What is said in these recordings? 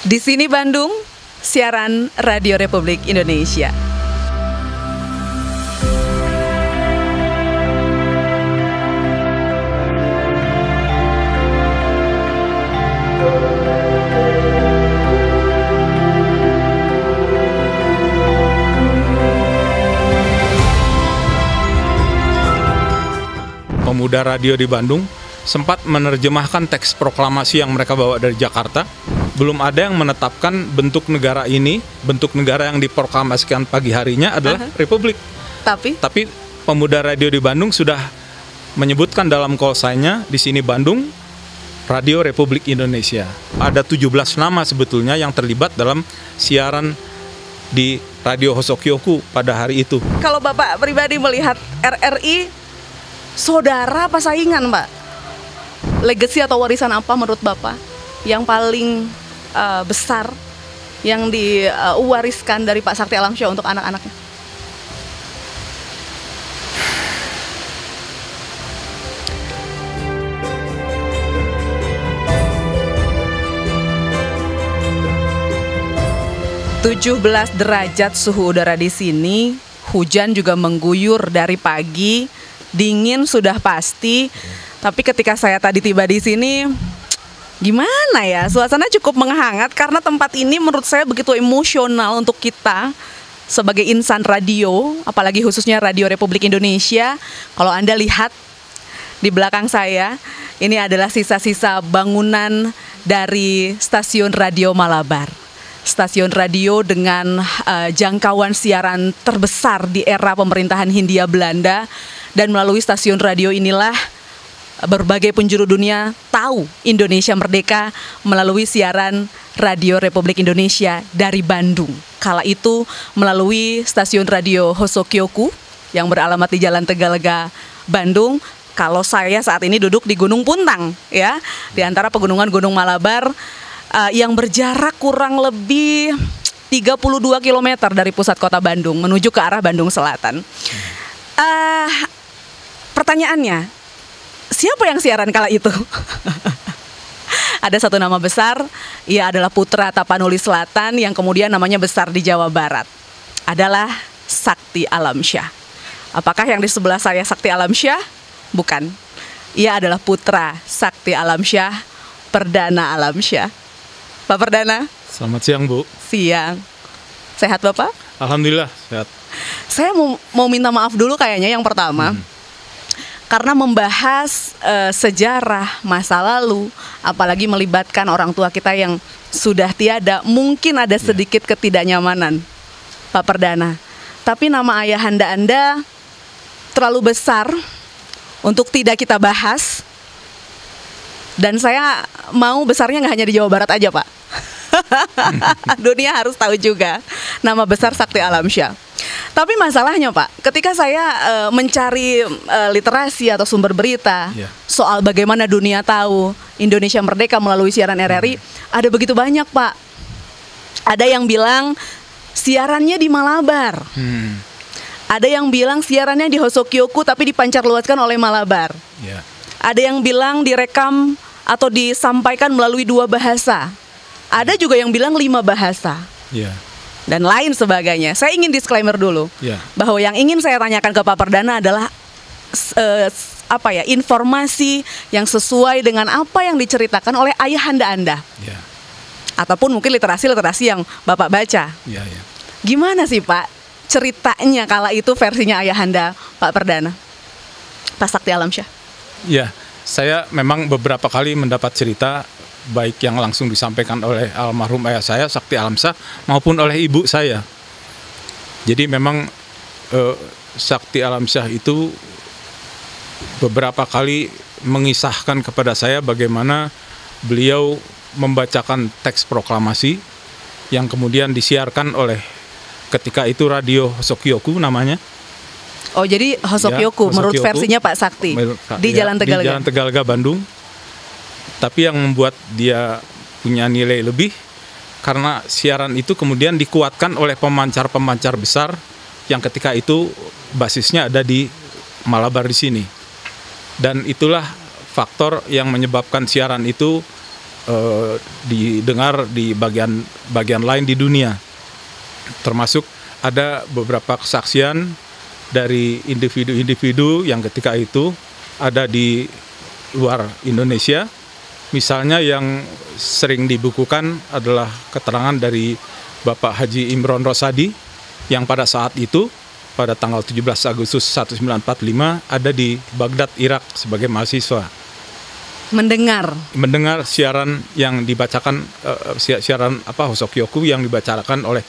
Di sini Bandung, siaran Radio Republik Indonesia. Pemuda radio di Bandung sempat menerjemahkan teks proklamasi yang mereka bawa dari Jakarta. Belum ada yang menetapkan bentuk negara ini, bentuk negara yang diproklamasikan pagi harinya adalah Republik. Tapi pemuda radio di Bandung sudah menyebutkan dalam call sign-nya di sini Bandung, Radio Republik Indonesia. Ada 17 nama sebetulnya yang terlibat dalam siaran di Radio Hosokyoku pada hari itu. Kalau Bapak pribadi melihat RRI, saudara apa saingan, Pak? Legasi atau warisan apa menurut Bapak yang paling besar yang diwariskan dari Pak Sakti Alamsyah untuk anak-anaknya? (17 derajat suhu udara di sini, hujan juga mengguyur dari pagi, dingin sudah pasti. Tapi ketika saya tadi tiba di sini, gimana ya, suasana cukup menghangat karena tempat ini menurut saya begitu emosional untuk kita sebagai insan radio, apalagi khususnya Radio Republik Indonesia. Kalau Anda lihat di belakang saya, ini adalah sisa-sisa bangunan dari stasiun Radio Malabar. Stasiun radio dengan jangkauan siaran terbesar di era pemerintahan Hindia Belanda. Dan melalui stasiun radio inilah berbagai penjuru dunia tahu Indonesia merdeka melalui siaran Radio Republik Indonesia dari Bandung. Kala itu melalui stasiun radio Hosokyoku yang beralamat di Jalan Tegalega, Bandung. Kalau saya saat ini duduk di Gunung Puntang, ya, di antara pegunungan Gunung Malabar yang berjarak kurang lebih 32 km dari pusat kota Bandung menuju ke arah Bandung Selatan. Pertanyaannya, siapa yang siaran kala itu? Ada satu nama besar, ia adalah putra Tapanuli Selatan yang kemudian namanya besar di Jawa Barat. Adalah Sakti Alamsyah. Apakah yang di sebelah saya Sakti Alamsyah? Bukan. Ia adalah putra Sakti Alamsyah, Perdana Alamsyah. Pak Perdana. Selamat siang, Bu. Siang. Sehat Bapak? Alhamdulillah, sehat. Saya mau minta maaf dulu kayaknya yang pertama. Karena membahas sejarah masa lalu, apalagi melibatkan orang tua kita yang sudah tiada, mungkin ada sedikit ketidaknyamanan, Pak Perdana. Tapi nama ayahanda Anda terlalu besar untuk tidak kita bahas. Dan saya mau besarnya nggak hanya di Jawa Barat aja, Pak. Dunia harus tahu juga nama besar Sakti Alamsyah. Tapi masalahnya Pak, ketika saya mencari literasi atau sumber berita soal bagaimana dunia tahu Indonesia merdeka melalui siaran RRI, ada begitu banyak Pak. Ada yang bilang siarannya di Malabar. Ada yang bilang siarannya di Hosokyoku tapi dipancarluaskan oleh Malabar. Ada yang bilang direkam atau disampaikan melalui 2 bahasa. Ada juga yang bilang 5 bahasa. Dan lain sebagainya. Saya ingin disclaimer dulu bahwa yang ingin saya tanyakan ke Pak Perdana adalah informasi yang sesuai dengan apa yang diceritakan oleh ayahanda Anda, ataupun mungkin literasi yang Bapak baca. Gimana sih Pak ceritanya kala itu versinya ayahanda Pak Perdana, Pak Sakti Alamsyah? Saya memang beberapa kali mendapat cerita baik yang langsung disampaikan oleh almarhum ayah saya Sakti Alamsyah maupun oleh ibu saya. Jadi memang Sakti Alamsyah itu beberapa kali mengisahkan kepada saya bagaimana beliau membacakan teks proklamasi yang kemudian disiarkan oleh ketika itu Radio Hosokyoku namanya. Oh, jadi Hosokyoku menurut versinya Pak Sakti di Jalan Tegalega. Di Jalan Tegalega, Bandung. Tapi yang membuat dia punya nilai lebih karena siaran itu kemudian dikuatkan oleh pemancar-pemancar besar yang ketika itu basisnya ada di Malabar di sini. Dan itulah faktor yang menyebabkan siaran itu didengar di bagian lain di dunia. Termasuk ada beberapa kesaksian dari individu-individu yang ketika itu ada di luar Indonesia. Misalnya yang sering dibukukan adalah keterangan dari Bapak Haji Imron Rosadi yang pada saat itu pada tanggal 17 Agustus 1945 ada di Baghdad, Irak sebagai mahasiswa. Mendengar siaran yang dibacakan siaran Hosokyoku yang dibacakan oleh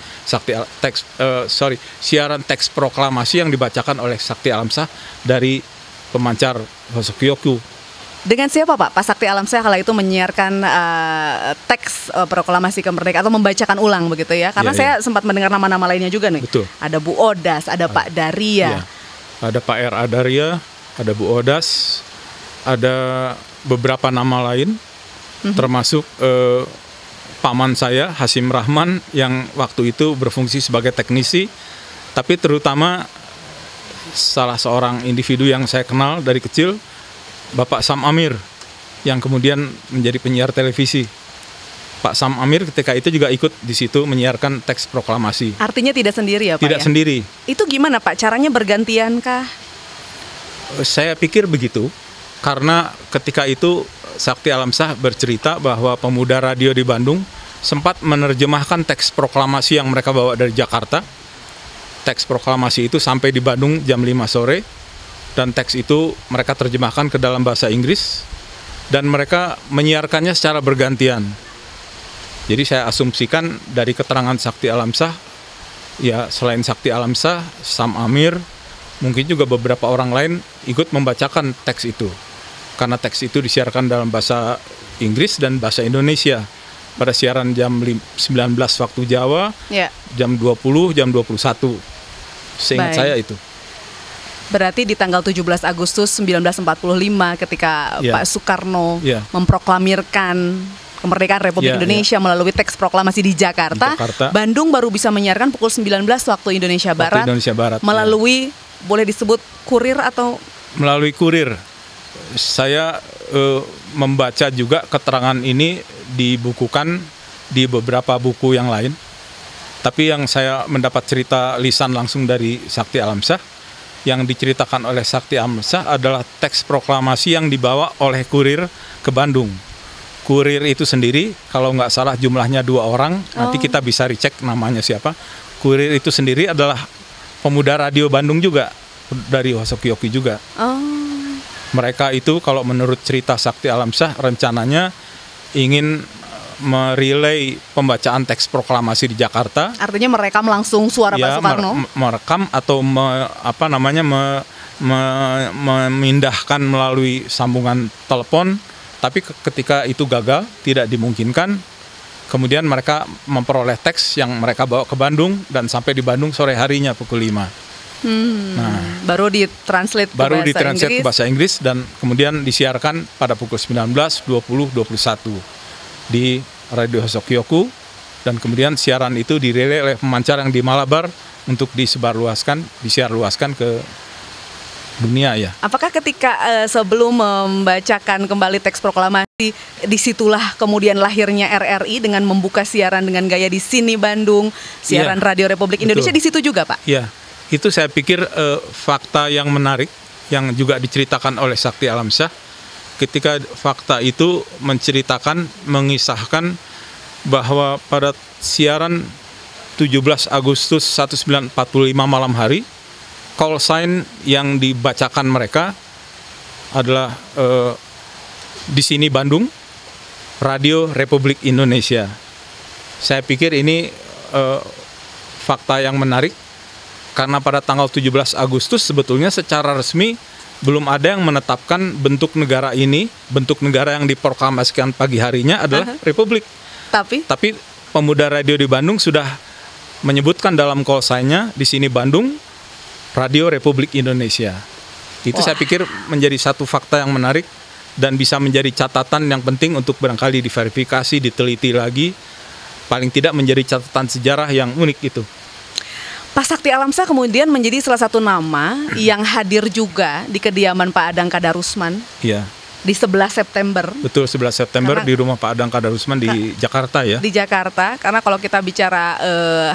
siaran teks proklamasi yang dibacakan oleh Sakti Alamsyah dari pemancar Hosokyoku. Dengan siapa Pak? Pak Sakti Alamsyah kala itu menyiarkan teks proklamasi kemerdekaan atau membacakan ulang begitu ya? Karena saya sempat mendengar nama-nama lainnya juga nih. Betul. Ada Bu Odas, ada Pak Daria. Ya. Ada Pak R.A. Daria, ada Bu Odas, ada beberapa nama lain, termasuk paman saya Hasim Rahman yang waktu itu berfungsi sebagai teknisi, tapi terutama salah seorang individu yang saya kenal dari kecil, Bapak Sam Amir, yang kemudian menjadi penyiar televisi. Pak Sam Amir ketika itu juga ikut di situ menyiarkan teks proklamasi. Artinya tidak sendiri ya Pak? Tidak sendiri. Itu gimana Pak? Caranya bergantian kah? Saya pikir begitu, karena ketika itu Sakti Alamsyah bercerita bahwa pemuda radio di Bandung sempat menerjemahkan teks proklamasi yang mereka bawa dari Jakarta. Teks proklamasi itu sampai di Bandung jam 5 sore. Dan teks itu mereka terjemahkan ke dalam bahasa Inggris dan mereka menyiarkannya secara bergantian. Jadi saya asumsikan dari keterangan Sakti Alamsyah, ya selain Sakti Alamsyah, Sam Amir, mungkin juga beberapa orang lain ikut membacakan teks itu. Karena teks itu disiarkan dalam bahasa Inggris dan bahasa Indonesia pada siaran jam 19 waktu Jawa, jam 20, jam 21. Seingat saya itu. Berarti di tanggal 17 Agustus 1945 ketika Pak Soekarno memproklamirkan kemerdekaan Republik Indonesia melalui teks proklamasi di Jakarta, Bandung baru bisa menyiarkan pukul 19 waktu Indonesia Barat, melalui boleh disebut kurir atau? Melalui kurir. Saya membaca juga keterangan ini dibukukan di beberapa buku yang lain. Tapi yang saya mendapat cerita lisan langsung dari Sakti Alamsyah, yang diceritakan oleh Sakti Alamsyah adalah teks proklamasi yang dibawa oleh kurir ke Bandung. Kurir itu sendiri, kalau nggak salah jumlahnya 2 orang, nanti kita bisa recheck namanya siapa. Kurir itu sendiri adalah pemuda radio Bandung juga, dari Hosokyoku juga. Mereka itu kalau menurut cerita Sakti Alamsyah rencananya ingin merelay pembacaan teks proklamasi di Jakarta. Artinya merekam langsung suara Pak Soekarno? Merekam atau memindahkan melalui sambungan telepon. Tapi ketika itu gagal, tidak dimungkinkan, kemudian mereka memperoleh teks yang mereka bawa ke Bandung dan sampai di Bandung sore harinya pukul 5. Baru ditranslate ke bahasa Inggris dan kemudian disiarkan pada pukul 19, 20, 21 di Radio Hosokyoku, dan kemudian siaran itu direlay oleh pemancar yang di Malabar untuk disiarluaskan ke dunia ya. Apakah ketika sebelum membacakan kembali teks proklamasi, disitulah kemudian lahirnya RRI dengan membuka siaran dengan gaya di sini Bandung, siaran Radio Republik Indonesia di situ juga Pak? Iya, itu saya pikir fakta yang menarik yang juga diceritakan oleh Sakti Alamsyah. Ketika fakta itu mengisahkan bahwa pada siaran 17 Agustus 1945 malam hari, call sign yang dibacakan mereka adalah di sini Bandung, Radio Republik Indonesia. Saya pikir ini fakta yang menarik, karena pada tanggal 17 Agustus sebetulnya secara resmi belum ada yang menetapkan bentuk negara ini, bentuk negara yang diproklamasikan pagi harinya adalah Republik. Tapi pemuda radio di Bandung sudah menyebutkan dalam call sign-nya di sini Bandung, Radio Republik Indonesia. Itu saya pikir menjadi satu fakta yang menarik dan bisa menjadi catatan yang penting untuk barangkali diverifikasi, diteliti lagi, paling tidak menjadi catatan sejarah yang unik itu. Pak Sakti Alamsyah kemudian menjadi salah satu nama yang hadir juga di kediaman Pak Adang Kadarusman. Iya. di 11 September. Betul, 11 September Karena- di rumah Pak Adang Kadarusman di Jakarta ya. Di Jakarta, karena kalau kita bicara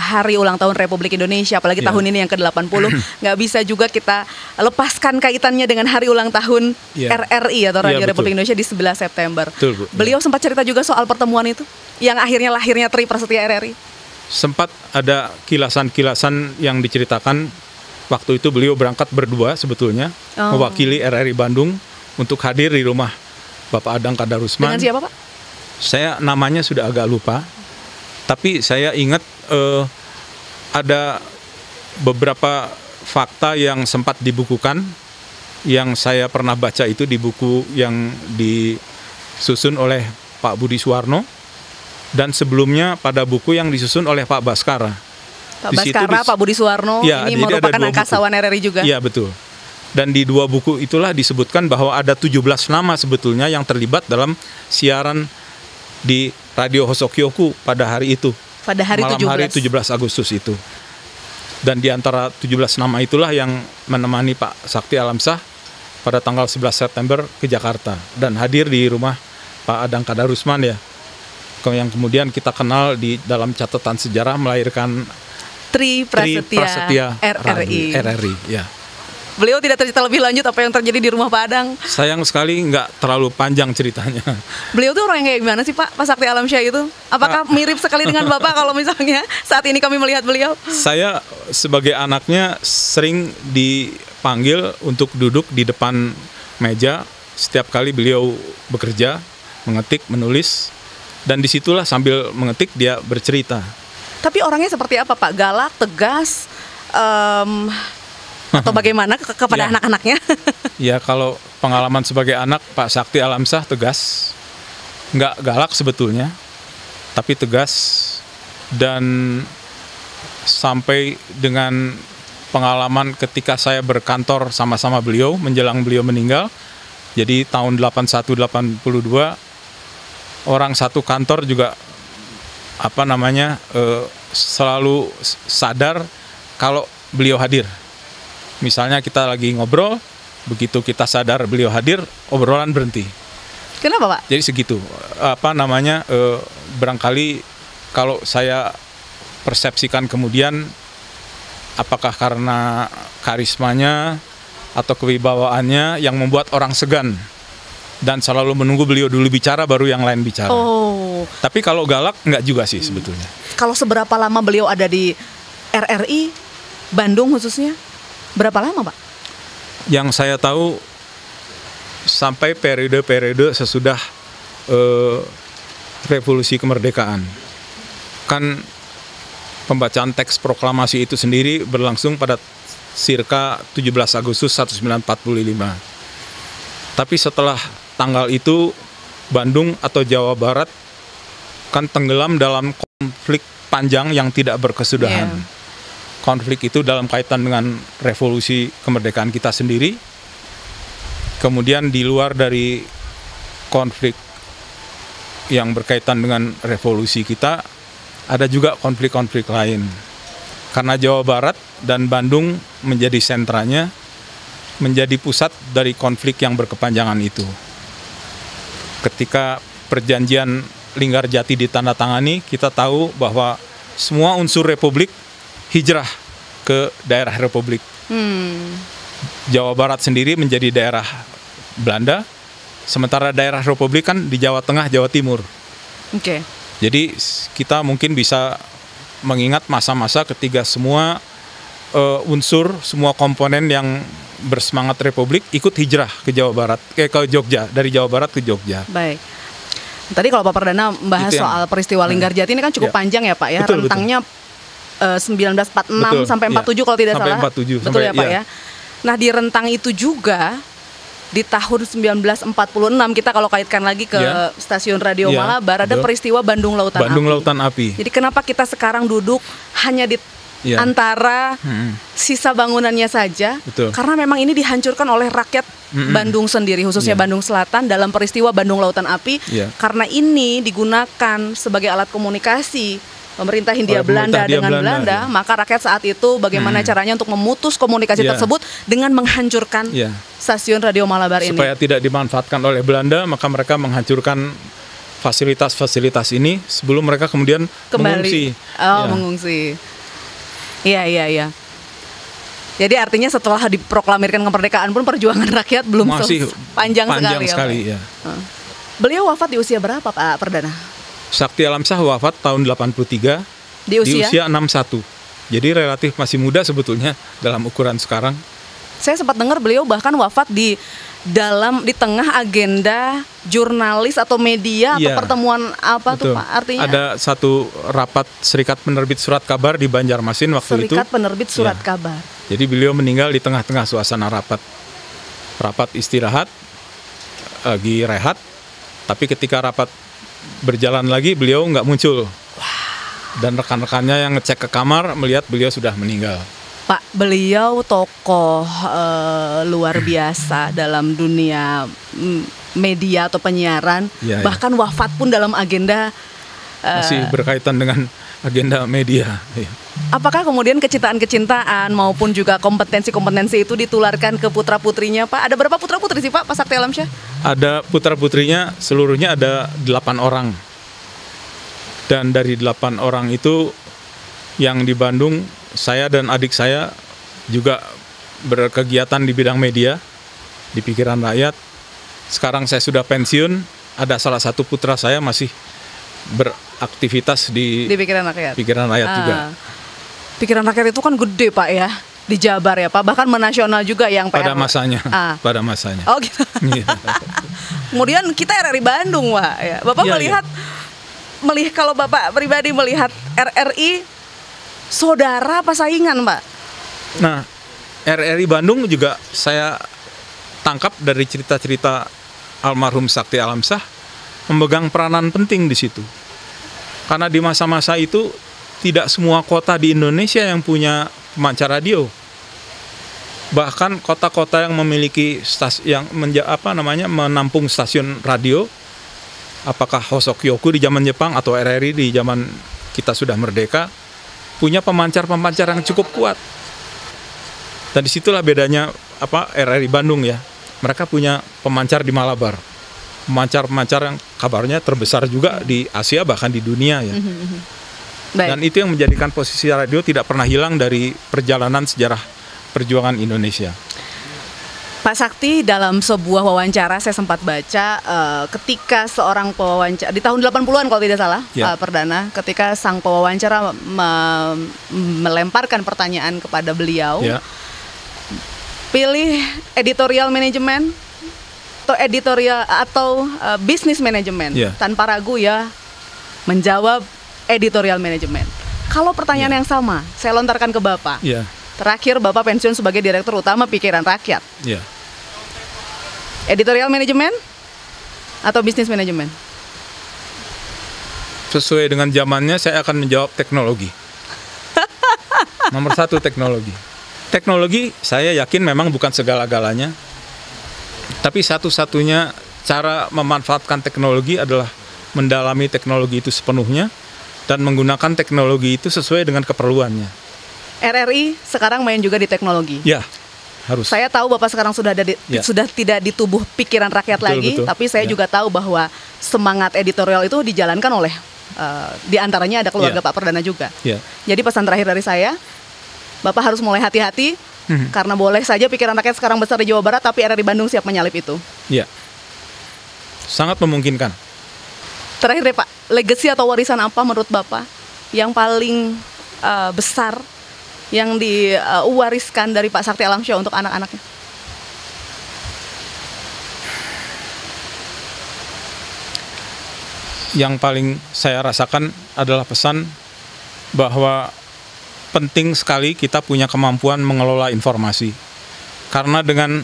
hari ulang tahun Republik Indonesia, apalagi Iya. tahun ini yang ke-80, nggak bisa juga kita lepaskan kaitannya dengan hari ulang tahun Iya. RRI atau Radio Iya, betul. Republik Indonesia di 11 September. Betul, Bu. Beliau sempat cerita juga soal pertemuan itu, yang akhirnya lahirnya Tri Prasetya RRI. Sempat ada kilasan-kilasan yang diceritakan waktu itu beliau berangkat berdua sebetulnya Oh. mewakili RRI Bandung untuk hadir di rumah Bapak Adang Kadarusman. Dengan siapa, Pak? Saya namanya sudah agak lupa, tapi saya ingat ada beberapa fakta yang sempat dibukukan, yang saya pernah baca itu di buku yang disusun oleh Pak Budi Suwarno, dan sebelumnya pada buku yang disusun oleh Pak Baskara. Pak Di situ Baskara, Pak Budi Suwarno, Ya, ini jadi ada merupakan dua angkasawan RRI juga. Iya, betul. Dan di dua buku itulah disebutkan bahwa ada 17 nama sebetulnya yang terlibat dalam siaran di Radio Hosokyoku pada hari itu. Pada hari malam 17. hari 17 Agustus itu. Dan di antara 17 nama itulah yang menemani Pak Sakti Alamsyah pada tanggal 11 September ke Jakarta dan hadir di rumah Pak Adang Kadarusman ya. Yang kemudian kita kenal di dalam catatan sejarah melahirkan Tri Prasetya RRI. RRI ya. Beliau tidak cerita lebih lanjut apa yang terjadi di rumah Pak Adang. Sayang sekali nggak terlalu panjang ceritanya. Beliau tuh orang yang kayak gimana sih Pak Sakti Alamsyah itu? Apakah mirip sekali dengan Bapak kalau misalnya saat ini kami melihat beliau? Saya sebagai anaknya sering dipanggil untuk duduk di depan meja setiap kali beliau bekerja, mengetik, menulis, dan disitulah sambil mengetik dia bercerita. Tapi orangnya seperti apa Pak? Galak, tegas, atau bagaimana kepada Ya. anak-anaknya? Ya kalau pengalaman sebagai anak Pak Sakti Alamsyah tegas, nggak galak sebetulnya, tapi tegas, dan sampai dengan pengalaman ketika saya berkantor sama-sama beliau menjelang beliau meninggal. Jadi tahun 81-82 orang satu kantor juga selalu sadar kalau beliau hadir. Misalnya kita lagi ngobrol, begitu kita sadar beliau hadir, obrolan berhenti. Kenapa Pak? Jadi segitu. Barangkali kalau saya persepsikan kemudian, apakah karena karismanya atau kewibawaannya yang membuat orang segan dan selalu menunggu beliau dulu bicara baru yang lain bicara. Oh, Tapi kalau galak nggak juga sih sebetulnya. kalau seberapa lama beliau ada di RRI Bandung khususnya? Berapa lama Pak? Yang saya tahu sampai periode-periode sesudah revolusi kemerdekaan. Kan pembacaan teks proklamasi itu sendiri berlangsung pada circa 17 Agustus 1945. Tapi setelah tanggal itu Bandung atau Jawa Barat kan tenggelam dalam konflik panjang yang tidak berkesudahan. Yeah. Konflik itu dalam kaitan dengan revolusi kemerdekaan kita sendiri. Kemudian di luar dari konflik yang berkaitan dengan revolusi kita, ada juga konflik-konflik lain. Karena Jawa Barat dan Bandung menjadi sentranya, menjadi pusat dari konflik yang berkepanjangan itu. Ketika perjanjian Linggarjati ditandatangani, kita tahu bahwa semua unsur republik hijrah ke daerah republik. Jawa Barat sendiri menjadi daerah Belanda, sementara daerah republik kan di Jawa Tengah, Jawa Timur. Oke. Jadi kita mungkin bisa mengingat masa-masa ketika semua unsur, semua komponen yang bersemangat republik ikut hijrah ke Jawa Barat, ke Jogja, dari Jawa Barat ke Jogja. Baik. Tadi kalau Pak Perdana membahas Itu yang- soal peristiwa Linggarjati ini kan cukup Ya. panjang ya Pak ya, Betul, rentangnya 1946 Betul, sampai iya. 47 kalau tidak Sampai salah. 47, Betul sampai- ya Pak iya. ya. Nah, di rentang itu juga di tahun 1946 kita kalau kaitkan lagi ke Iya. stasiun Radio Iya, Malabar ada betul. peristiwa Bandung Lautan Bandung Api. Lautan Api. Jadi kenapa kita sekarang duduk hanya di Iya. antara Mm-mm. sisa bangunannya saja? Betul. Karena memang ini dihancurkan oleh rakyat Bandung sendiri, khususnya Iya. Bandung Selatan dalam peristiwa Bandung Lautan Api. Iya. Karena ini digunakan sebagai alat komunikasi pemerintah Hindia Oleh Belanda pemerintah Hindia dengan Belanda, ya. maka rakyat saat itu bagaimana caranya untuk memutus komunikasi Ya. tersebut dengan menghancurkan Ya. stasiun Radio Malabar ini. Supaya tidak dimanfaatkan oleh Belanda, maka mereka menghancurkan fasilitas-fasilitas ini sebelum mereka kemudian mengungsi. Oh, Ya. mengungsi. Iya. Jadi artinya setelah diproklamirkan kemerdekaan pun perjuangan rakyat belum Masih panjang sekali. sekali Ya, ya. Pak? Beliau wafat di usia berapa, Pak Perdana? Sakti Alamsyah wafat tahun 83 Di usia? 61. Jadi relatif masih muda sebetulnya dalam ukuran sekarang. Saya sempat dengar beliau bahkan wafat di tengah agenda jurnalis atau media atau Iya, pertemuan apa tuh betul. Pak? Artinya Ada satu rapat Serikat Penerbit Surat Kabar di Banjarmasin waktu itu. Serikat Penerbit Surat Ya. Kabar. Jadi beliau meninggal di tengah-tengah suasana rapat. Rapat istirahat, lagi rehat, tapi ketika rapat berjalan lagi beliau nggak muncul. Dan rekan-rekannya yang ngecek ke kamar melihat beliau sudah meninggal. Pak, beliau tokoh luar biasa dalam dunia media atau penyiaran, Ya, ya. bahkan wafat pun dalam agenda. Masih berkaitan dengan agenda media. Ya. Apakah kemudian kecintaan-kecintaan maupun juga kompetensi-kompetensi itu ditularkan ke putra-putrinya, Pak? Ada berapa putra-putri sih, Pak Sakti Alamsyah? Ada putra-putrinya, seluruhnya ada 8 orang. Dan dari 8 orang itu yang di Bandung, saya dan adik saya juga berkegiatan di bidang media, di Pikiran Rakyat. Sekarang saya sudah pensiun, ada salah satu putra saya masih beraktivitas di Di Pikiran Rakyat. Pikiran Rakyat juga. Pikiran Rakyat itu kan gede, Pak, ya, di Jabar ya, Pak. Bahkan menasional juga yang Pada PR. masanya, Ah. pada masanya. Oh gitu. Iya. Kemudian kita RRI Bandung, Pak. Ya. Bapak Iya, melihat kalau Bapak pribadi melihat RRI saudara apa saingan, Pak? Nah, RRI Bandung juga saya tangkap dari cerita-cerita almarhum Sakti Alamsyah memegang peranan penting di situ. Karena di masa-masa itu tidak semua kota di Indonesia yang punya pemancar radio. Bahkan kota-kota yang memiliki menampung stasiun radio, apakah Hosokyoku di zaman Jepang atau RRI di zaman kita sudah merdeka, punya pemancar-pemancar yang cukup kuat. Dan disitulah bedanya RRI Bandung ya. Mereka punya pemancar di Malabar. Pemancar-pemancar yang kabarnya terbesar juga di Asia bahkan di dunia ya. Baik. Dan itu yang menjadikan posisi radio tidak pernah hilang dari perjalanan sejarah perjuangan Indonesia. Pak Sakti dalam sebuah wawancara saya sempat baca ketika seorang pewawancara di tahun 80-an kalau tidak salah, Ya. Perdana, ketika sang pewawancara melemparkan pertanyaan kepada beliau, Ya. pilih editorial manajemen atau editorial atau bisnis manajemen, Ya. tanpa ragu ya menjawab editorial manajemen. Kalau pertanyaan yang sama saya lontarkan ke Bapak, Ya. terakhir Bapak pensiun sebagai Direktur Utama Pikiran Rakyat, Ya. editorial manajemen atau bisnis manajemen? Sesuai dengan zamannya saya akan menjawab teknologi. Nomor 1 teknologi. Teknologi saya yakin memang bukan segala-galanya. Tapi satu-satunya cara memanfaatkan teknologi adalah mendalami teknologi itu sepenuhnya dan menggunakan teknologi itu sesuai dengan keperluannya. RRI sekarang main juga di teknologi. Ya, harus. Saya tahu Bapak sekarang sudah Ya. sudah tidak di tubuh Pikiran Rakyat Betul, lagi, betul. tapi saya Ya. juga tahu bahwa semangat editorial itu dijalankan oleh di antaranya ada keluarga Ya. Pak Perdana juga. Ya. Jadi pesan terakhir dari saya, Bapak harus mulai hati-hati karena boleh saja Pikiran Rakyat sekarang besar di Jawa Barat, tapi RRI Bandung siap menyalip itu. Ya. Sangat memungkinkan. Terakhir deh Pak, legacy atau warisan apa menurut Bapak yang paling besar yang diwariskan dari Pak Sakti Alamsyah untuk anak-anaknya? Yang paling saya rasakan adalah pesan bahwa penting sekali kita punya kemampuan mengelola informasi. Karena dengan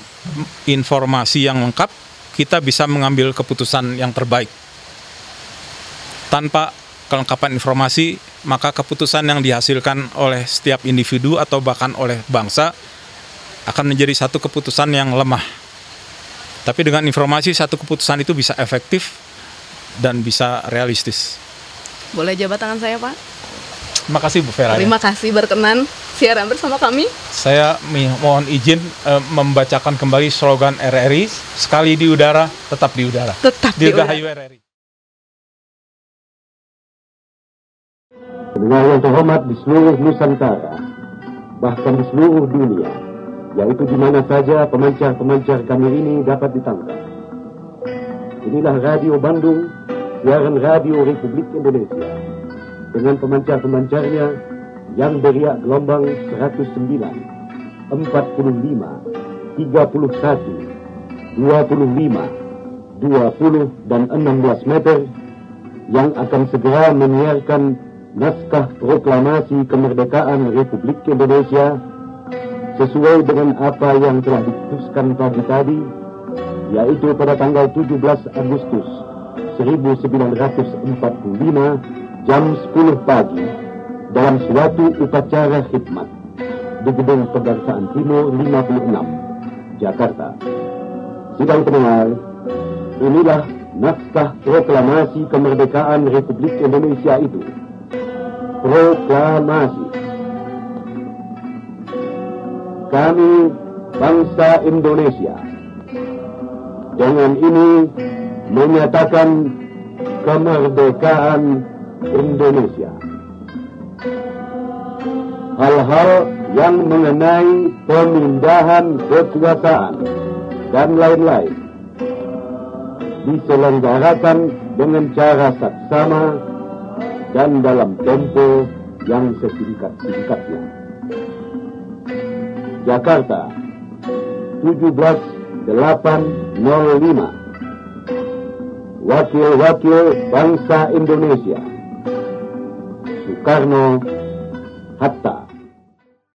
informasi yang lengkap, kita bisa mengambil keputusan yang terbaik. Tanpa kelengkapan informasi, maka keputusan yang dihasilkan oleh setiap individu atau bahkan oleh bangsa akan menjadi satu keputusan yang lemah. Tapi dengan informasi, satu keputusan itu bisa efektif dan bisa realistis. Boleh jabat tangan saya Pak? Terima kasih Bu Vera. Terima kasih berkenan siaran bersama kami. Saya mohon izin membacakan kembali slogan RRI, sekali di udara, tetap di udara. Tetap di udara. Dirgahayu RRI. Pendengar yang terhormat di seluruh Nusantara, bahkan di seluruh dunia, yaitu di mana saja pemancar-pemancar kami ini dapat ditangkap. Inilah Radio Bandung, siaran radio Republik Indonesia, dengan pemancar-pemancarnya yang beriak gelombang 109, 45, 31, 25, 20, dan 16 meter, yang akan segera menyiarkan naskah proklamasi kemerdekaan Republik Indonesia sesuai dengan apa yang telah diputuskan pagi tadi, yaitu pada tanggal 17 Agustus 1945 jam 10 pagi dalam suatu upacara khidmat di Gedung Pegangsaan Timur 56, Jakarta. Sidang pendengar, inilah naskah proklamasi kemerdekaan Republik Indonesia itu. Proklamasi. Kami, bangsa Indonesia, dengan ini menyatakan kemerdekaan Indonesia. Hal-hal yang mengenai pemindahan kekuasaan dan lain-lain diselenggarakan dengan cara saksama dan dalam tempo yang sesingkat-singkatnya. Jakarta, 17/8/05. Wakil-wakil bangsa Indonesia, Soekarno Hatta.